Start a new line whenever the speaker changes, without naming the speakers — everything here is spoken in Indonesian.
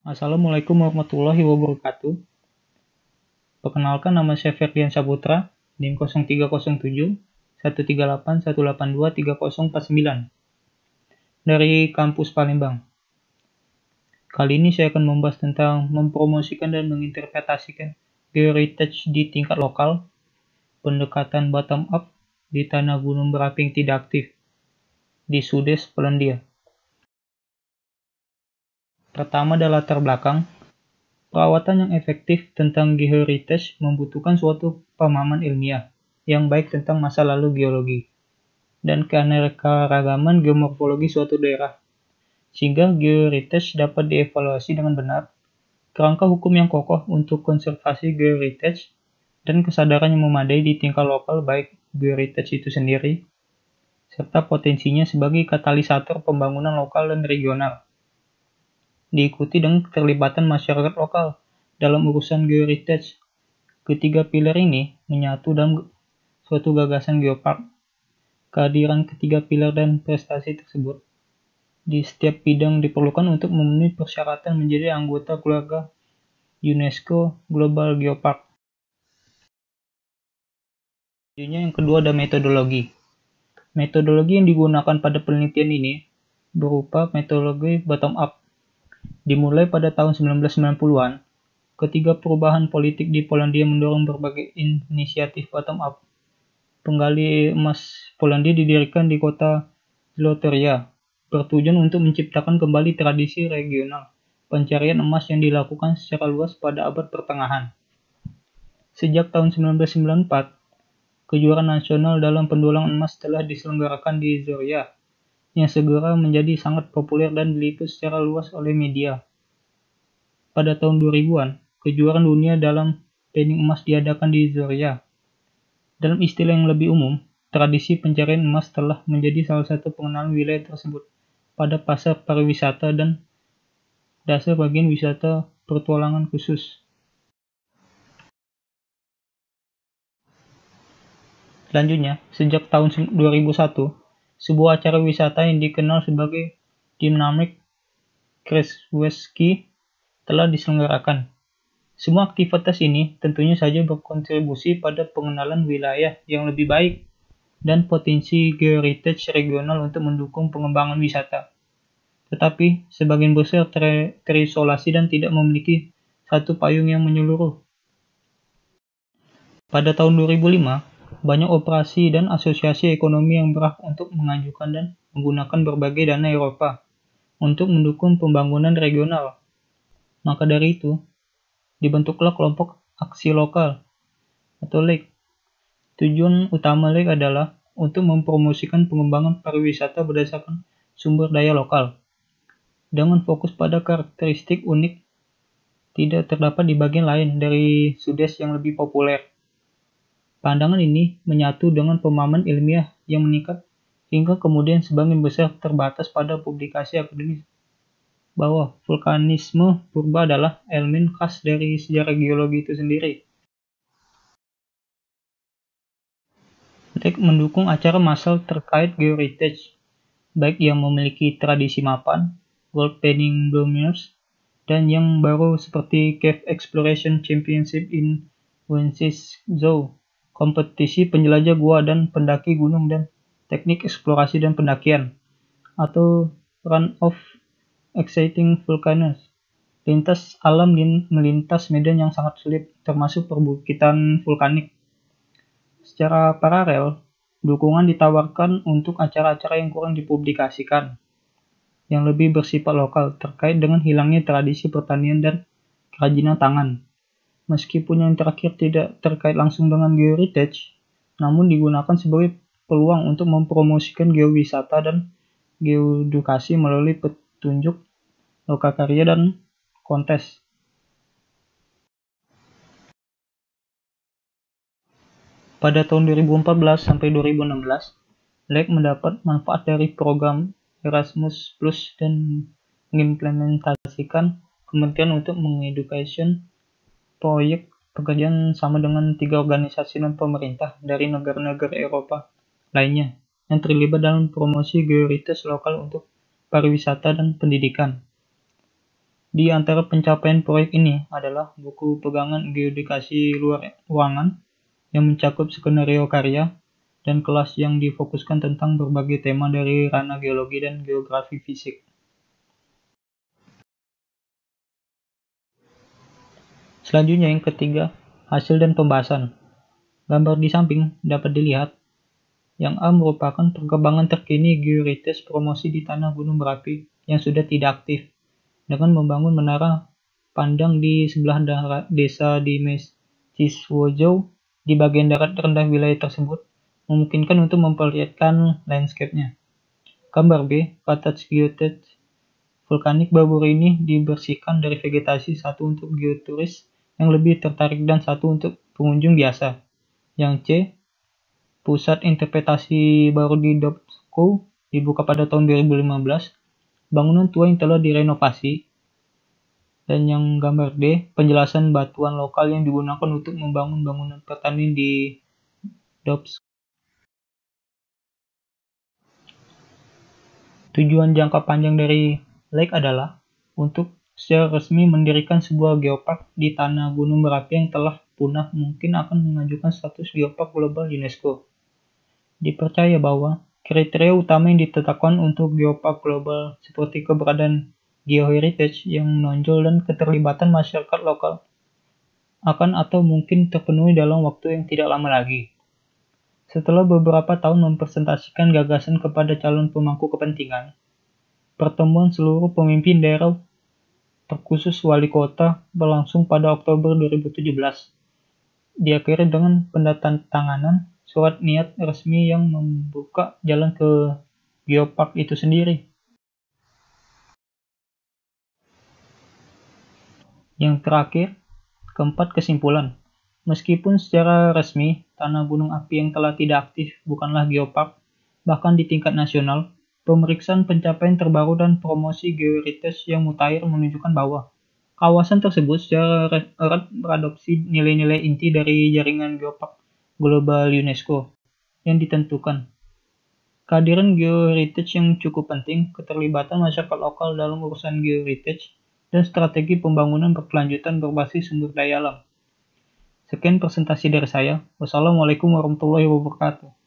Assalamualaikum warahmatullahi wabarakatuh. Perkenalkan, nama saya Ferdian Saputra, NIM 0307 138 182 3049 dari kampus Palembang. Kali ini saya akan membahas tentang mempromosikan dan menginterpretasikan geoheritage di tingkat lokal, pendekatan bottom up di tanah gunung berapi yang tidak aktif di Sudes, Polandia. Pertama adalah latar belakang. Perawatan yang efektif tentang geoheritage membutuhkan suatu pemahaman ilmiah yang baik tentang masa lalu geologi dan keanekaragaman geomorfologi suatu daerah, sehingga geoheritage dapat dievaluasi dengan benar. Kerangka hukum yang kokoh untuk konservasi geoheritage dan kesadaran yang memadai di tingkat lokal baik geoheritage itu sendiri, serta potensinya sebagai katalisator pembangunan lokal dan regional, diikuti dengan keterlibatan masyarakat lokal dalam urusan geoheritage. Ketiga pilar ini menyatu dalam suatu gagasan geopark. Kehadiran ketiga pilar dan prestasi tersebut di setiap bidang diperlukan untuk memenuhi persyaratan menjadi anggota keluarga UNESCO Global Geopark. Selanjutnya yang kedua ada metodologi. Metodologi yang digunakan pada penelitian ini berupa metodologi bottom up. Dimulai pada tahun 1990-an, ketika perubahan politik di Polandia mendorong berbagai inisiatif bottom up. Penggali emas Polandia didirikan di kota Złotoria, bertujuan untuk menciptakan kembali tradisi regional pencarian emas yang dilakukan secara luas pada abad pertengahan. Sejak tahun 1994, kejuaraan nasional dalam pendulangan emas telah diselenggarakan di Zoria, yang segera menjadi sangat populer dan diliput secara luas oleh media. Pada tahun 2000-an, kejuaraan dunia dalam panning emas diadakan di Zoria. Dalam istilah yang lebih umum, tradisi pencarian emas telah menjadi salah satu pengenalan wilayah tersebut pada pasar pariwisata dan dasar bagian wisata petualangan khusus. Selanjutnya, sejak tahun 2001, sebuah acara wisata yang dikenal sebagai Dynamic Kreswecki telah diselenggarakan. Semua aktivitas ini tentunya saja berkontribusi pada pengenalan wilayah yang lebih baik dan potensi geoheritage regional untuk mendukung pengembangan wisata. Tetapi, sebagian besar terisolasi dan tidak memiliki satu payung yang menyeluruh. Pada tahun 2005, banyak operasi dan asosiasi ekonomi yang berhak untuk mengajukan dan menggunakan berbagai dana Eropa untuk mendukung pembangunan regional. Maka dari itu, dibentuklah kelompok aksi lokal atau LEG. Tujuan utama LEG adalah untuk mempromosikan pengembangan pariwisata berdasarkan sumber daya lokal, dengan fokus pada karakteristik unik tidak terdapat di bagian lain dari Sudes yang lebih populer. Pandangan ini menyatu dengan pemahaman ilmiah yang meningkat hingga kemudian sebagian besar terbatas pada publikasi akademis bahwa vulkanisme purba adalah elemen khas dari sejarah geologi itu sendiri. LEG mendukung acara massal terkait geoheritage, baik yang memiliki tradisi mapan, World Panning Bloomers, dan yang baru seperti Cave Exploration Championship in Wenzhou, kompetisi penjelajah gua dan pendaki gunung dan teknik eksplorasi dan pendakian, atau Run of Exciting Volcanoes, lintas alam melintas medan yang sangat sulit, termasuk perbukitan vulkanik. Secara paralel, dukungan ditawarkan untuk acara-acara yang kurang dipublikasikan, yang lebih bersifat lokal terkait dengan hilangnya tradisi pertanian dan kerajinan tangan. Meskipun yang terakhir tidak terkait langsung dengan geoheritage, namun digunakan sebagai peluang untuk mempromosikan geowisata dan geoedukasi melalui petunjuk lokakarya dan kontes. Pada tahun 2014 sampai 2016, LEG mendapat manfaat dari program Erasmus Plus dan mengimplementasikan Kementerian untuk mengedukasi proyek pekerjaan sama dengan 3 organisasi non-pemerintah dari negara-negara Eropa lainnya yang terlibat dalam promosi geoheritage lokal untuk pariwisata dan pendidikan. Di antara pencapaian proyek ini adalah buku pegangan geodikasi luar ruangan yang mencakup skenario karya dan kelas yang difokuskan tentang berbagai tema dari ranah geologi dan geografi fisik. Selanjutnya yang ketiga, hasil dan pembahasan. Gambar di samping dapat dilihat yang A merupakan perkembangan terkini georites promosi di tanah gunung berapi yang sudah tidak aktif dengan membangun menara pandang di sebelah desa di Ciswojo di bagian darat rendah wilayah tersebut memungkinkan untuk memperlihatkan landscape-nya. Gambar B, Cottage Geotech vulkanik Babur ini dibersihkan dari vegetasi, satu untuk geoturis yang lebih tertarik dan satu untuk pengunjung biasa. Yang C, Pusat Interpretasi Baru di Dobsko dibuka pada tahun 2015, bangunan tua yang telah direnovasi. Dan yang gambar D, penjelasan batuan lokal yang digunakan untuk membangun bangunan pertanian di Dobsko. Tujuan jangka panjang dari Lake adalah untuk secara resmi mendirikan sebuah geopark di tanah gunung berapi yang telah punah, mungkin akan mengajukan status geopark global UNESCO. Dipercaya bahwa kriteria utama yang ditetapkan untuk geopark global seperti keberadaan geoheritage yang menonjol dan keterlibatan masyarakat lokal akan atau mungkin terpenuhi dalam waktu yang tidak lama lagi. Setelah beberapa tahun mempresentasikan gagasan kepada calon pemangku kepentingan, pertemuan seluruh pemimpin daerah terkhusus wali kota berlangsung pada Oktober 2017. Diakhiri dengan pendatanganan surat niat resmi yang membuka jalan ke geopark itu sendiri. Yang terakhir, keempat, kesimpulan. Meskipun secara resmi tanah gunung api yang telah tidak aktif bukanlah geopark, bahkan di tingkat nasional, pemeriksaan pencapaian terbaru dan promosi georites yang mutakhir menunjukkan bahwa kawasan tersebut secara erat beradopsi nilai-nilai inti dari jaringan geopark global UNESCO yang ditentukan. Kehadiran geoheritage yang cukup penting, keterlibatan masyarakat lokal dalam urusan geoheritage, dan strategi pembangunan berkelanjutan berbasis sumber daya alam. Sekian presentasi dari saya. Wassalamualaikum warahmatullahi wabarakatuh.